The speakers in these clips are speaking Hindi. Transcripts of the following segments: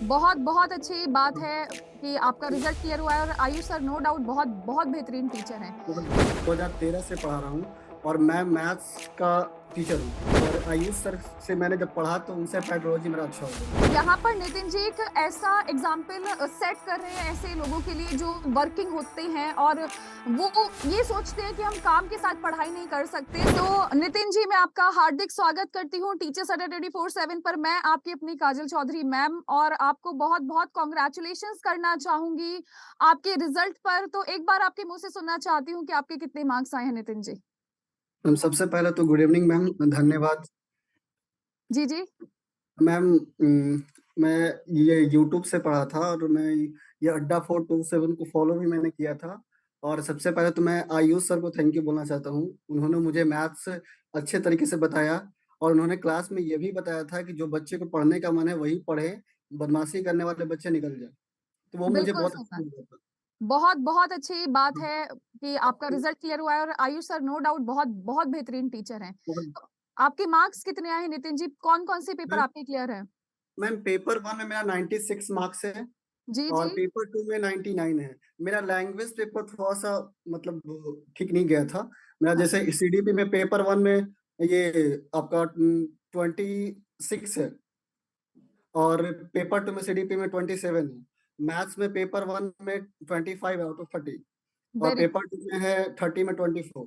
बहुत बहुत अच्छी बात है कि आपका रिजल्ट क्लियर हुआ है और आयुष सर नो डाउट बहुत बहुत बेहतरीन टीचर हैं। 2013 से पढ़ा रहा हूँ और मैं मैथ्स का टीचर हूँ। और आयुष सर से मैंने जब पढ़ा तो उनसे पेट्रोलॉजी मेरा अच्छा हो गया। यहाँ पर नितिन जी एक ऐसा एग्जाम्पल सेट कर रहे हैं ऐसे लोगों के लिए जो वर्किंग होते हैं और वो ये सोचते हैं कि हम काम के साथ पढ़ाई नहीं कर सकते। तो नितिन जी मैं आपका हार्दिक स्वागत करती हूँ टीचर्स अड्डा 24/7 पर। मैं आपकी अपनी काजल चौधरी मैम और आपको बहुत बहुत कॉन्ग्रेचुलेशंस करना चाहूंगी आपके रिजल्ट पर। तो एक बार आपके मुंह से सुनना चाहती हूँ कि आपके कितने मार्क्स आए हैं नितिन जी। सबसे पहले तो गुड इवनिंग मैम, धन्यवाद। जी जी। मैम, मैं ये यूट्यूब से पढ़ा था और मैं ये अड्डा 427 को फॉलो भी मैंने किया था। और सबसे पहले तो मैं आयुष सर को थैंक यू बोलना चाहता हूँ। उन्होंने मुझे मैथ्स अच्छे तरीके से बताया और उन्होंने क्लास में ये भी बताया था कि जो बच्चे को पढ़ने का मन है वही पढ़े, बदमाशी करने वाले बच्चे निकल जाए। तो वो मुझे बिल्कुल बहुत सही अच्छा बात। लगा था। बहुत बहुत अच्छी बात है कि आपका रिजल्ट क्लियर हुआ है और आयुष सर नो डाउट बहुत बहुत बेहतरीन टीचर हैं। और तो आपके मार्क्स कितने आए हैं नितिन जी? कौन-कौन से पेपर मैम आपके क्लियर है? मैम पेपर वन में मेरा 96 मार्क्स है जी, और जी। पेपर टू में 99 है। मेरा लैंग्वेज पेपर थोड़ा सा मतलब ठीक नहीं गया था। मेरा जैसे अच्छा, सीडीपी में पेपर वन में ये आपका 26 है और पेपर टू में सीडीपी में 27 है। मैथ्स में पेपर वन में 25 आउट ऑफ 30 और वेरी पेपर टू में है 30 में 24।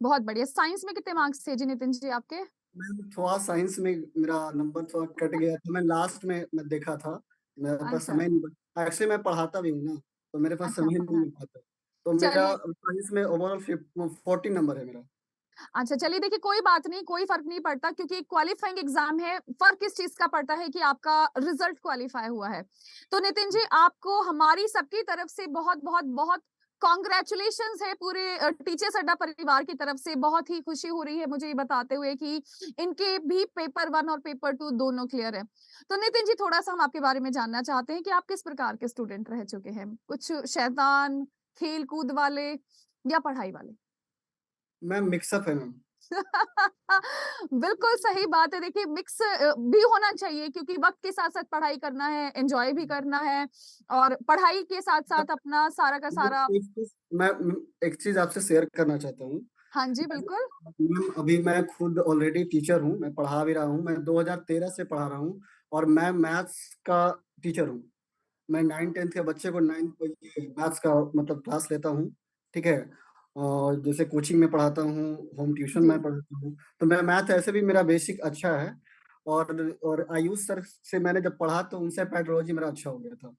बहुत बढ़िया। साइंस में कितने मार्क्स थे जी नितिन जी आपके? मैं थोड़ा साइंस में मेरा नंबर थोड़ा कट गया था। मैं लास्ट में मैं देखा था, मेरे पास अच्छा, समय नहीं बचा। एक्चुअली मैं पढ़ाता भी हूँ ना, तो मेरे पास अच्छा समय नहीं पढ़ा मिल पाता। तो मेरा चलिए साइंस में ओवरऑल 40 नंबर है मेरा। अच्छा चलिए देखिए कोई बात नहीं, कोई फ़र्क नहीं पड़ता क्योंकि क्वालीफाइंग एग्ज़ाम है। फ़र्क इस चीज़ का पड़ता है कि आपका रिज़ल्ट क्वालीफाई हुआ है। तो नितिन जी आपको हमारी सबकी तरफ से बहुत कांग्रेचुलेशंस है पूरे टीचर्स अड्डा परिवार की तरफ से। बहुत ही खुशी हो रही है मुझे ये बताते हुए कि इनके भी पेपर 1 और पेपर 2 दोनों क्लियर है। तो नितिन जी थोड़ा-सा हम आपके बारे में जानना चाहते हैं कि आप किस प्रकार के स्टूडेंट रह चुके हैं? कुछ शैतान, खेल-कूद वाले या पढ़ाई वाले? मैम मिक्सअप है मैम। बिल्कुल सही बात है। देखिए मिक्स भी होना चाहिए क्योंकि वक़्त के साथ-साथ पढ़ाई करना है, एन्जॉय भी करना है और पढ़ाई के साथ-साथ अपना सारा का सारा एक चीज आपसे शेयर करना चाहता हूँ। हाँ जी, बिल्कुल। मैम अभी मैं खुद ऑलरेडी टीचर हूँ, मैं पढ़ा भी रहा हूँ। मैं 2013 से पढ़ा रहा हूँ और मैं मैथ्स का टीचर हूँ। मैं 9th 10th के बच्चे को 9th को ये मैथ्स का मतलब क्लास लेता हूँ, ठीक है। और जैसे कोचिंग में पढ़ाता हूँ, होम ट्यूशन जी। में पढ़ाता हूँ। तो मेरा मैथ ऐसे भी मेरा बेसिक अच्छा है। और आयुष सर से मैंने जब पढ़ा तो उनसे पेट्रोलॉजी मेरा अच्छा हो गया था।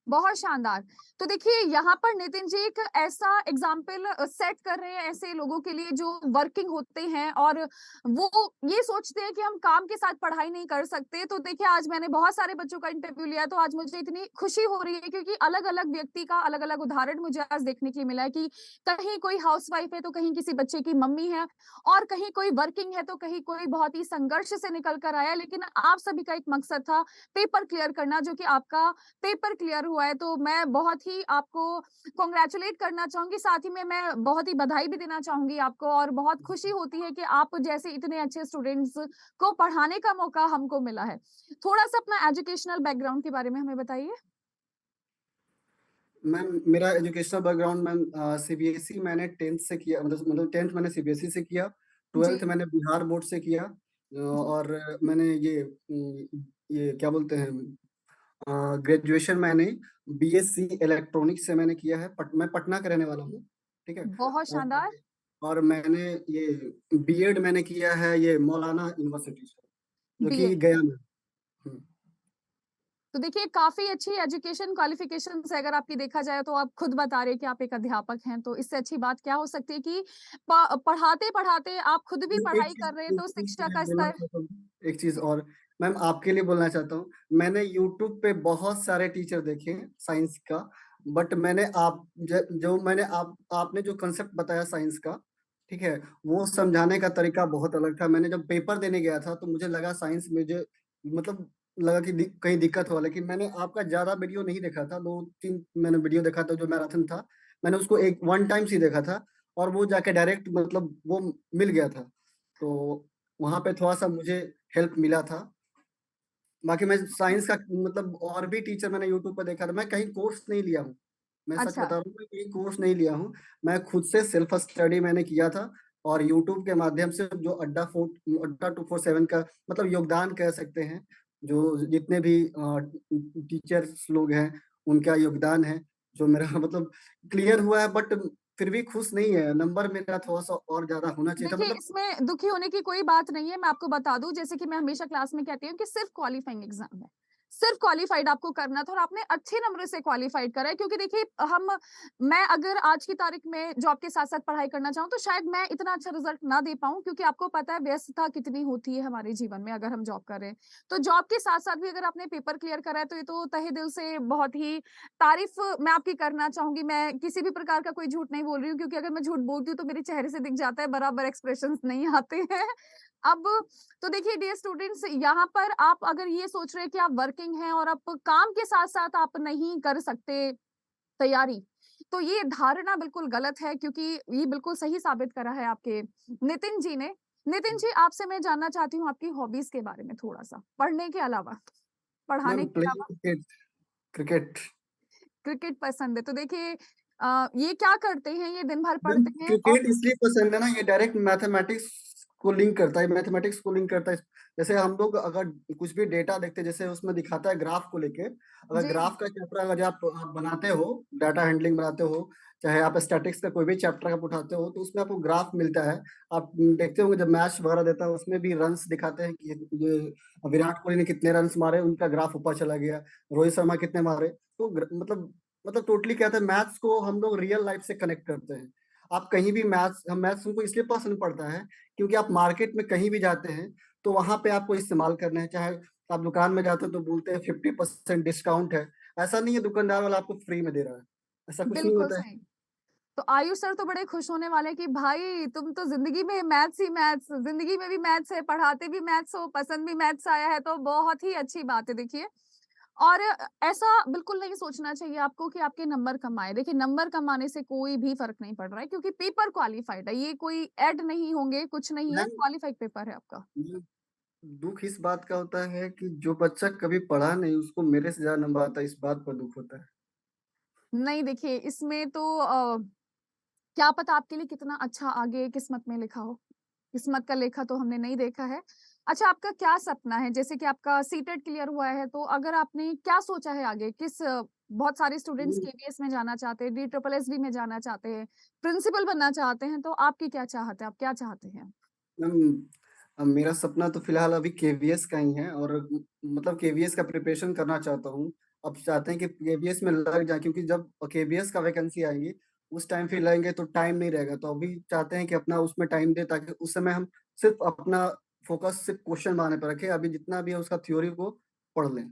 बहुत शानदार। तो देखिए यहाँ पर नितिन जी एक ऐसा एग्ज़ाम्पल सेट कर रहे हैं ऐसे लोगों के लिए जो वर्किंग होते हैं और वो ये सोचते हैं कि हम काम के साथ पढ़ाई नहीं कर सकते। तो देखिए आज मैंने बहुत सारे बच्चों का इंटरव्यू लिया तो आज मुझे इतनी खुशी हो रही है क्योंकि अलग-अलग व्यक्ति का अलग-अलग उदाहरण मुझे आज देखने के लिए मिला है कि कहीं कोई हाउसवाइफ है तो कहीं किसी बच्चे की मम्मी है और कहीं कोई वर्किंग है तो कहीं कोई बहुत ही संघर्ष से निकल कर आया। लेकिन आप सभी का एक मकसद था पेपर क्लियर करना जो कि आपका पेपर क्लियर हुआ है तो मैं बहुत ही आपको कांग्रेचुलेट करना चाहूँगी। साथ ही में मैं बहुत ही बधाई भी देना चाहूँगी आपको और बहुत खुशी होती है कि आप जैसे इतने अच्छे स्टूडेंट्स को पढ़ाने का मौका हमको मिला है। थोड़ा-सा अपना एजुकेशनल बैकग्राउंड के बारे में हमें बताइए? मैम मेरा एजुकेशनल बैकग्राउंड मैम, सीबीएसई मैंने 10th से किया, मतलब 10th मैंने सीबीएसई से किया। जी, 12th मैंने बिहार बोर्ड से किया। जी। और मैंने ये क्या बोलते हैं, ग्रेजुएशन मैंने बीएससी इलेक्ट्रॉनिक्स से मैंने किया है। मैं पटना का रहने वाला हूँ, ठीक है। बहुत और शानदार। और मैंने ये बीएड मैंने किया है ये मौलाना यूनिवर्सिटी से, जो कि बीएड। गया में। हम्म। तो देखिए काफ़ी अच्छी एजुकेशन क्वालिफ़िकेशंस है अगर आपकी देखा जाए तो आप खुद बता रहे हैं कि आप एक अध्यापक हैं, तो इससे अच्छी बात क्या हो सकती है कि पढ़ाते-पढ़ाते आप खुद भी मैम, पढ़ाई कर रहे हैं तो शिक्षा मैं का बोलना स्तर चाहता हूँ, एक चीज और मैम आपके लिए बोलना चाहता हूँ। मैंने यूट्यूब पे बहुत सारे टीचर देखे हैं साइंस का, बट मैंने जो मैंने आपने जो कंसेप्ट बताया साइंस का, ठीक है, वो समझाने का तरीका बहुत अलग था। मैंने जब पेपर देने गया था तो मुझे लगा साइंस मुझे मतलब लगा कि कहीं दिक्कत हो, लेकिन मैंने आपका ज्यादा वीडियो नहीं देखा था। 2 3 मैंने वीडियो देखा था जो मैराथन था, मैंने उसको एक वन टाइम ही देखा था और वो जाके डायरेक्ट मतलब वो मिल गया था। तो वहां पे थोड़ा सा मुझे हेल्प मिला था। बाकी मैं साइंस का मतलब और भी टीचर मैंने यूट्यूब पर देखा था। मैं कहीं कोर्स नहीं लिया हूँ, मैं सच अच्छा, बता रहा हूँ, मैं कहीं कोर्स नहीं लिया हूँ। मैं खुद से सेल्फ स्टडी मैंने किया था, और यूट्यूब के माध्यम से जो अड्डा 247 का मतलब योगदान कह सकते हैं, जो जितने भी टीचर्स लोग हैं उनका योगदान है, जो मेरा मतलब क्लियर हुआ है। बट फिर भी खुश नहीं है, नंबर मेरा थोड़ा सा और ज्यादा होना चाहिए था देखिए मतलब। इसमें दुखी होने की कोई बात नहीं है, मैं आपको बता दूँ जैसे कि मैं हमेशा क्लास में कहती हूँ कि सिर्फ़ क्वालीफाइंग एग्ज़ाम है। सिर्फ़ क्वालीफाइड आपको करना था और आपने अच्छे नंबरों से क्वालीफाइड करा है क्योंकि देखिए मैं अगर आज की तारीख में जॉब के साथ-साथ पढ़ाई करना चाहूँ तो शायद मैं इतना अच्छा रिज़ल्ट ना दे पाऊँ क्योंकि आपको पता है व्यस्तता कितनी होती है हमारे जीवन में अगर हम जॉब कर रहे हैं। तो जॉब के साथ-साथ भी अगर आपने पेपर क्लियर करा है तो ये तो तहे दिल से बहुत ही तारीफ़ मैं आपकी करना चाहूँगी। मैं किसी भी प्रकार का कोई झूठ नहीं बोल रही हूँ क्योंकि अगर मैं झूठ बोलती हूँ तो मेरे चेहरे से दिख जाता है, बराबर एक्सप्रेशंस नहीं आते हैं। अब तो देखिए डियर स्टूडेंट्स यहाँ पर आप अगर ये सोच रहे हैं कि आप वर्किंग हैं और आप काम के साथ-साथ आप नहीं कर सकते तैयारी, तो ये धारणा बिल्कुल गलत है क्योंकि ये बिल्कुल सही साबित करा है आपके नितिन जी ने। नितिन जी आपसे मैं जानना चाहती हूँ आपकी हॉबीज़ के बारे में थोड़ा-सा, पढ़ने के अलावा, मैम पढ़ाने के प्लेइंग अलावा? Cricket, cricket. क्रिकेट पसंद है, तो देखिए ये क्या करते हैं? ये दिन भर मैम पढ़ते हैं और क्रिकेट इसलिए पसंद है ना, ये डायरेक्ट मैथमेटिक्स को लिंक करता है, मैथमेटिक्स को लिंक करता है। जैसे हम लोग अगर कुछ भी डेटा देखते हैं, जैसे उसमें दिखाता है ग्राफ को लेके, अगर जी, ग्राफ का चैप्टर अगर आप बनाते हो, डाटा हैंडलिंग बनाते हो, चाहे आप स्टैटिक्स का कोई भी चैप्टर आप उठाते हो, तो उसमें आपको ग्राफ मिलता है। आप देखते होंगे जब मैच वगैरह देता है उसमें भी रन्स दिखाते हैं कि ये विराट कोहली ने कितने रन्स मारे, उनका ग्राफ ऊपर चला गया, रोहित शर्मा कितने मारे। तो मतलब टोटली क्या था, मैथ्स को हम लोग रियल लाइफ से कनेक्ट करते हैं। आप कहीं भी मैथ्स, हम मैथ्स हमको इसलिए पसंद पड़ता है क्योंकि आप मार्केट में कहीं भी जाते हैं तो वहां पे आपको इस्तेमाल करना है। चाहे आप दुकान में जाते हो तो बोलते हैं 50% डिस्काउंट है, ऐसा नहीं है दुकानदार वाला आपको फ्री में दे रहा है, ऐसा कुछ नहीं बिल्कुल होता है। सही। तो आयुष सर तो बड़े खुश होने वाले हैं कि भाई तुम तो ज़िंदगी में मैथ्स ही मैथ्स, ज़िंदगी में भी मैथ्स है, पढ़ाते भी मैथ्स हो, पसंद भी मैथ्स आया है, तो बहुत ही अच्छी बात है देखिए। और ऐसा बिल्कुल नहीं सोचना चाहिए आपको कि आपके नंबर कम आए। देखिए नंबर कम आने से कोई भी फ़र्क नहीं पड़ रहा है क्योंकि पेपर क्वालिफाइड है, ये कोई ऐड नहीं होंगे, कुछ नहीं है, मैम क्वालिफाइड पेपर है आपका। ये दुख इस बात का होता है कि जो बच्चा कभी पढ़ा नहीं उसको मेरे से ज्यादा नंबर आता है, इस बात पर दुख होता है। नहीं देखिए इसमें तो क्या पता आपके लिए कितना अच्छा आगे किस्मत में लिखा हो। किस्मत का लेखा तो हमने नहीं देखा है। अच्छा आपका क्या सपना है? जैसे कि आपका सीटेट क्लियर हुआ है तो अगर आपने क्या सोचा है आगे? बहुत सारे स्टूडेंट्स केवीएस में जाना चाहते हैं, डीट्रिपल-एसबी में जाना चाहते हैं, प्रिंसिपल बनना चाहते हैं, तो आपकी क्या चाहत है? आप क्या चाहते हैं? मैम मेरा सपना तो फिलहाल अभी केवीएस का ही है, और मतलब केवीएस का प्रिपरेशन करना चाहता हूँ। अब चाहते हैं कि केवीएस में लग जाए, क्योंकि जब केवीएस का वैकेंसी आएगी उस टाइम फिर लगेंगे तो टाइम नहीं रहेगा। तो अभी चाहते हैं कि अपना उसमें टाइम दे, ताकि उस समय हम सिर्फ अपना फोकस सिर्फ क्वेश्चन बनाने पर रखें, अभी जितना भी है उसका थ्योरी को पढ़ लें।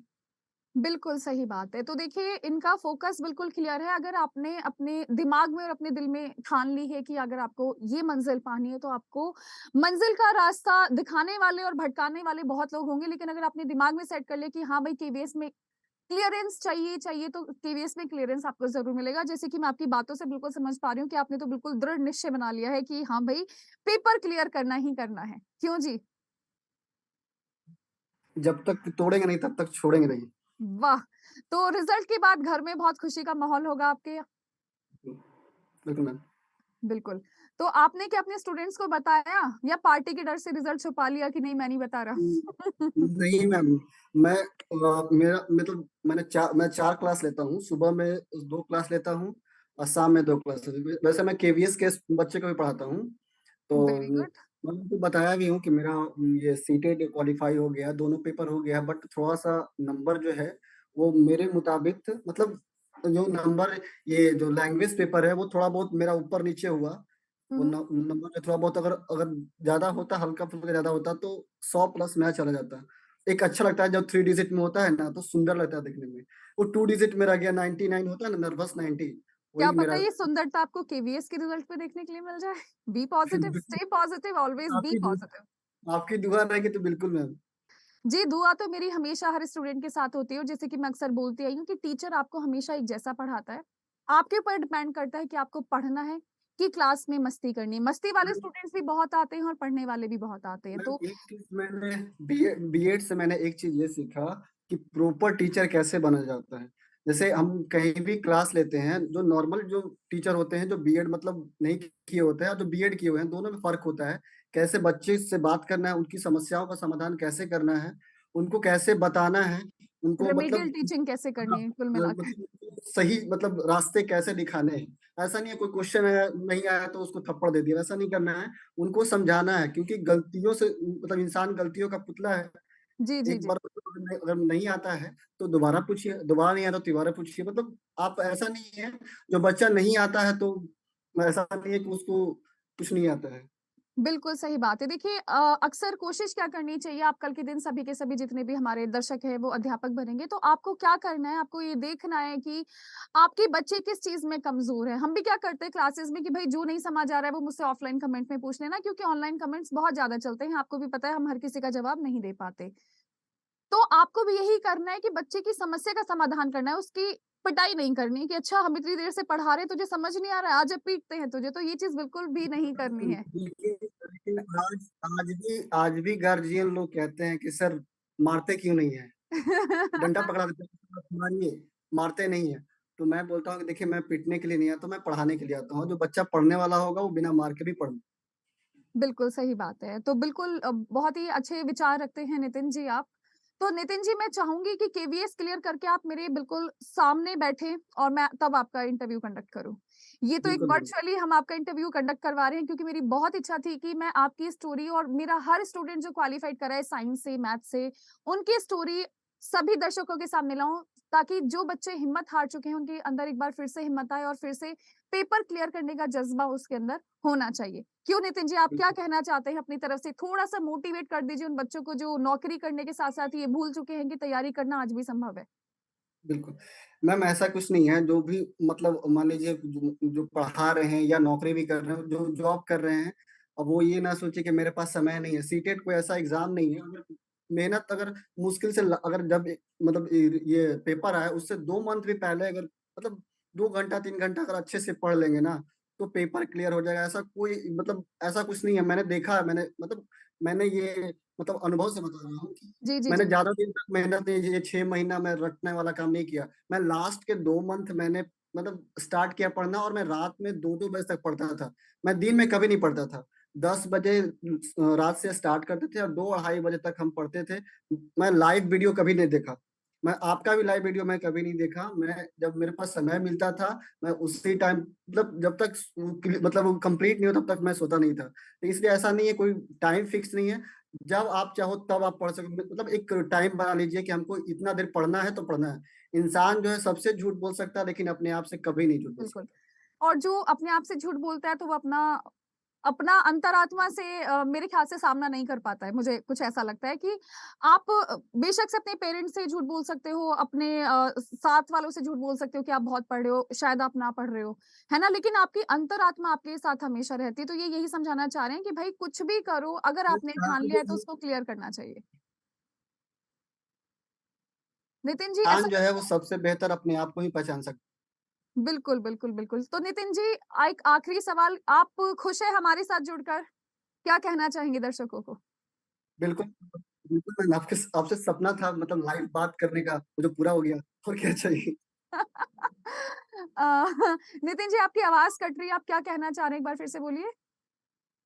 बिल्कुल सही बात है। तो देखिए इनका फ़ोकस बिल्कुल क्लियर है, अगर आपने अपने दिमाग में और अपने दिल में ठान ली है कि अगर आपको ये मंज़िल पानी है, तो आपको मंज़िल का रास्ता दिखाने वाले और भटकाने वाले बहुत लोग होंगे, लेकिन अगर आपने दिमाग में सेट कर लिया कि हाँ भाई केवीएस में क्लियरेंस चाहिए तो केवीएस में क्लियरेंस आपको ज़रूर मिलेगा। जैसे कि मैं आपकी बातों से बिल्कुल समझ पा रही हूँ कि आपने तो बिल्कुल दृढ़ निश्चय बना लिया है कि हाँ भई, पेपर क्लियर करना ही करना है। क्यों जी? जब तक तोड़ेंगे नहीं तब तक छोड़ेंगे नहीं। वाह! तो रिज़ल्ट के बाद घर में बहुत खुशी का माहौल होगा आपके? बिल्कुल मैम। बिल्कुल। तो आपने क्या अपने स्टूडेंट्स को बताया या पार्टी के डर से रिज़ल्ट छुपा लिया कि नहीं मैं नहीं बता रहा? नहीं मैम, मैं मेरा मतलब मैं 4 क्लास लेता हूँ, सुबह में 2 क्लास लेता हूँ और शाम में 2 क्लास। वैसे मैं केवीएस के बच्चे को भी पढ़ाता हूँ। तो वेरी गुड। मैं उनको बताया भी हूँ कि मेरा ये सीटेट क्वालिफाई हो गया, दोनों पेपर हो गया, बट थोड़ा सा नंबर जो है वो मेरे मुताबिक मतलब जो नंबर, ये जो लैंग्वेज पेपर है वो थोड़ा बहुत मेरा ऊपर नीचे हुआ। हुँ, वो हुँ। नंबर में थोड़ा बहुत अगर अगर ज्यादा होता, हल्का फुल्का ज्यादा होता तो 100 प्लस मैं चला जाता। एक अच्छा लगता है जब 3 डिजिट में होता है ना, तो सुंदर लगता है देखने में। वो 2 डिजिट में रह गया, 99 होता है ना, नर्वस 90, क्या वही पता मेरा। ये सुंदरता आपको केवीएस के रिज़ल्ट पे देखने के लिए मिल जाए। Be positive, stay positive, always be आपकी दु, पॉज़िटिव। आपकी दुआ रहेगी तो बिल्कुल मैम। जी, दुआ तो मेरी हमेशा हर स्टूडेंट के साथ होती है और जैसे कि मैं अक्सर बोलती आई हूँ कि टीचर आपको हमेशा एक जैसा पढ़ाता है। आपके ऊपर डिपेंड करता है कि आपको पढ़ना है कि क्लास में मस्ती करनी है। मस्ती वाले स्टूडेंट्स भी बहुत आते हैं और पढ़ने वाले भी बहुत आते हैं। तो मैम एक चीज मैंने बीएड से मैंने एक चीज ये सीखा कि प्रॉपर टीचर कैसे बना जाता है। जैसे हम कहीं भी क्लास लेते हैं, जो नॉर्मल जो टीचर होते हैं जो बीएड मतलब नहीं किए होते हैं और जो बीएड किए हुए हैं, दोनों में फर्क होता है। कैसे बच्चे से बात करना है, उनकी समस्याओं का समाधान कैसे करना है, उनको कैसे बताना है, उनको रेमेडियल मतलब टीचिंग कैसे करनी है कुल मिलाकर। मतलब सही मतलब रास्ते कैसे दिखाने हैं। ऐसा नहीं है कोई क्वेश्चन है नहीं आया तो उसको थप्पड़ दे दिया, ऐसा नहीं करना है। उनको समझाना है, क्योंकि गलतियों से मतलब इंसान गलतियों का पुतला है। जी, जी, एक जी। बार अगर नहीं आता है तो दोबारा पूछिए, दोबारा नहीं आता तो तिबारा पूछिए। मतलब आप ऐसा नहीं है जो बच्चा नहीं आता है तो ऐसा नहीं है कि उसको कुछ नहीं आता है। बिल्कुल सही बात है। देखिए अक्सर कोशिश क्या करनी चाहिए, आप कल के दिन सभी के सभी जितने भी हमारे दर्शक हैं वो अध्यापक बनेंगे, तो आपको क्या करना है, आपको ये देखना है कि आपके बच्चे किस चीज़ में कमज़ोर है। हम भी क्या करते हैं क्लासेस में कि भई जो नहीं समझ आ रहा है वो मुझसे ऑफलाइन कमेंट में पूछ लेना, क्योंकि ऑनलाइन कमेंट्स बहुत ज़्यादा चलते हैं, आपको भी पता है हम हर किसी का जवाब नहीं दे पाते। तो आपको भी यही करना है कि बच्चे की समस्या का समाधान करना है, उसकी पिटाई नहीं करनी है कि अच्छा हम इतनी देर से पढ़ा रहे हैं, तुझे समझ नहीं आ रहा है, आज अब पीटते हैं तुझे, तो ये चीज़ बिल्कुल भी नहीं करनी है। लेकिन आज आज भी गार्जियन लोग कहते हैं कि सर मारते क्यों नहीं है, डंडा पकड़ा देते हैं, मारिए, मारते नहीं है। तो मैं बोलता हूँ कि देखिए मैं पीटने के लिए नहीं आता, मैं पढ़ाने के लिए आता हूँ। जो बच्चा पढ़ने वाला होगा वो बिना मार के भी पढ़। बिल्कुल, सही बात है। तो बिल्कुल बहुत ही अच्छे विचार रखते हैं नितिन जी आप। तो नितिन जी मैं चाहूँगी कि केवीएस क्लियर करके आप मेरे बिल्कुल सामने बैठें और मैं तब आपका इंटरव्यू कंडक्ट करूँ। ये तो एक बिल्कुल बिल्कुल। वर्चुअली हम आपका इंटरव्यू कंडक्ट करवा रहे हैं, क्योंकि मेरी बहुत इच्छा थी कि मैं आपकी स्टोरी और मेरा हर स्टूडेंट जो क्वालिफाइड करा है साइंस से, मैथ से, उनकी स्टोरी सभी दर्शकों के सामने लाऊँ, ताकि जो बच्चे हिम्मत हार चुके हैं उनके अंदर एक बार फिर से हिम्मत आए और फिर से पेपर क्लियर करने का जज़्बा उसके अंदर होना चाहिए। क्यों नितिन जी, आप क्या बिल्कुल कहना चाहते हैं अपनी तरफ से? थोड़ा-सा मोटिवेट कर दीजिए उन बच्चों को जो नौकरी करने के साथ-साथ ये भूल चुके हैं कि तैयारी करना आज भी संभव है। बिल्कुल। मैम ऐसा कुछ नहीं है, जो भी मतलब मान लीजिए जो जो पढ़ा रहे हैं या नौकरी भी कर रहे हैं, जो जॉब कर रहे हैं, अब वो ये ना सोचे कि मेरे पास समय नहीं है। सीटेट कोई ऐसा एग्ज़ाम नहीं है, अगर मेहनत अगर मुश्किल से अगर जब मतलब ये पेपर आए उससे 2 मंथ भी पहले अगर मतलब 2 घंटा 3 घंटा अगर अच्छे से पढ़ लेंगे ना, तो पेपर क्लियर हो जाएगा। ऐसा कोई मतलब ऐसा कुछ नहीं है। मैंने देखा है, मैंने ये मतलब अनुभव से बता रहा हूँ कि जी, जी, मैंने जी। ज़्यादा दिन तक मेहनत नहीं, ये 6 महीना मैं रटने वाला काम नहीं किया। मैं लास्ट के 2 मंथ मैंने मतलब स्टार्ट किया पढ़ना, और मैं रात में 2-2 बजे तक पढ़ता था। मैं दिन में कभी नहीं पढ़ता था। 10 बजे रात से स्टार्ट करते थे और 2 ढाई बजे तक हम पढ़ते थे। मैं लाइव वीडियो कभी नहीं देखा। मैं आपका भी लाइव वीडियो मैं कभी नहीं देखा। मैं जब मेरे पास समय मिलता था, मैं उसी टाइम मतलब जब तक मतलब वो कंप्लीट नहीं हो तब तक मैं सोता नहीं था। तो इसलिए ऐसा नहीं है, कोई टाइम फिक्स नहीं है। जब आप चाहो तब आप पढ़ सकते, मतलब एक टाइम बना लीजिए कि हमको इतना देर पढ़ना है तो पढ़ना है। इंसान जो है सबसे झूठ बोल सकता है, लेकिन अपने आप से कभी नहीं झूठ बोल बिल्कुल। सकता। और जो अपने आप से झूठ बोलता है तो वो अपना अपना अंतरात्मा से मेरे ख्याल से सामना नहीं कर पाता है। मुझे कुछ ऐसा लगता है कि आप बेशक से अपने पेरेंट्स से झूठ बोल सकते हो, अपने साथ वालों से झूठ बोल सकते हो कि आप बहुत पढ़ रहे हो, शायद आप ना पढ़ रहे हो, है ना? लेकिन आपकी अंतरात्मा आपके साथ हमेशा रहती है। तो ये यही समझाना चाह रहे हैं कि भाई कुछ भी करो, अगर आपने ठान लिया है तो उसको क्लियर करना चाहिए। नितिन जी इंसान ऐसा जो है वो सबसे बेहतर अपने आप को ही पहचान सकता बिल्कुल, बिल्कुल, बिल्कुल। तो नितिन जी एक आखिरी सवाल, आप खुश हैं हमारे साथ जुड़कर? क्या कहना चाहेंगे दर्शकों को? है। बिल्कुल, बिल्कुल मैम, आपके आपसे सपना था मतलब लाइव बात करने का, वो जो पूरा हो गया, और क्या चाहिए? अ, नितिन जी आपकी आवाज़ कट रही है, आप क्या कहना चाह रहे हैं? एक बार फिर से बोलिए।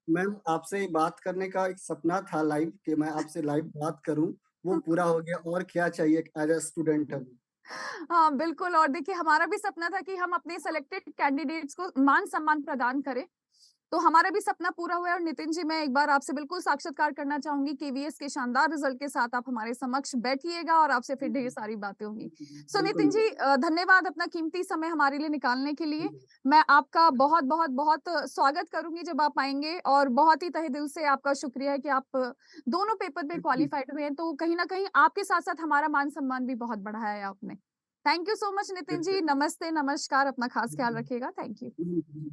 मैम आपसे बात करने का एक सपना था लाइव, कि मैं आपसे लाइव बात करूँ, वो पूरा हो गया, और क्या चाहिए एज़ अ स्टूडेंट हम। हाँ, बिल्कुल और देखिए हमारा भी सपना था कि हम अपने सेलेक्टेड कैंडिडेट्स को मान-सम्मान प्रदान करें। तो हमारा भी सपना पूरा हुआ है और नितिन जी मैं एक बार आपसे बिल्कुल साक्षात्कार करना चाहूँगी केवीएस के शानदार रिज़ल्ट के साथ आप हमारे समक्ष बैठिएगा और आपसे फिर ढेर सारी बातें होंगी। सो बिल्कुल, नितिन जी धन्यवाद अपना कीमती समय हमारे लिए निकालने के लिए। मैं आपका बहुत-बहुत बहुत बहुत स्वागत करूँगी जब आप आएँगे और बहुत ही तहे दिल से आपका शुक्रिया है कि आप दोनों पेपर में बिल्कुल, क्वालिफाइड हुए हैं। तो कहीं न कहीं आपके साथ-साथ हमारा मान-सम्मान भी बहुत बढ़ाया है आपने। Thank you so much Nitin बिल्कुल, जी। नमस्ते, नमस्कार, अपना ख़ास ख़्याल रखिएगा। Thank you. बिल्कुल।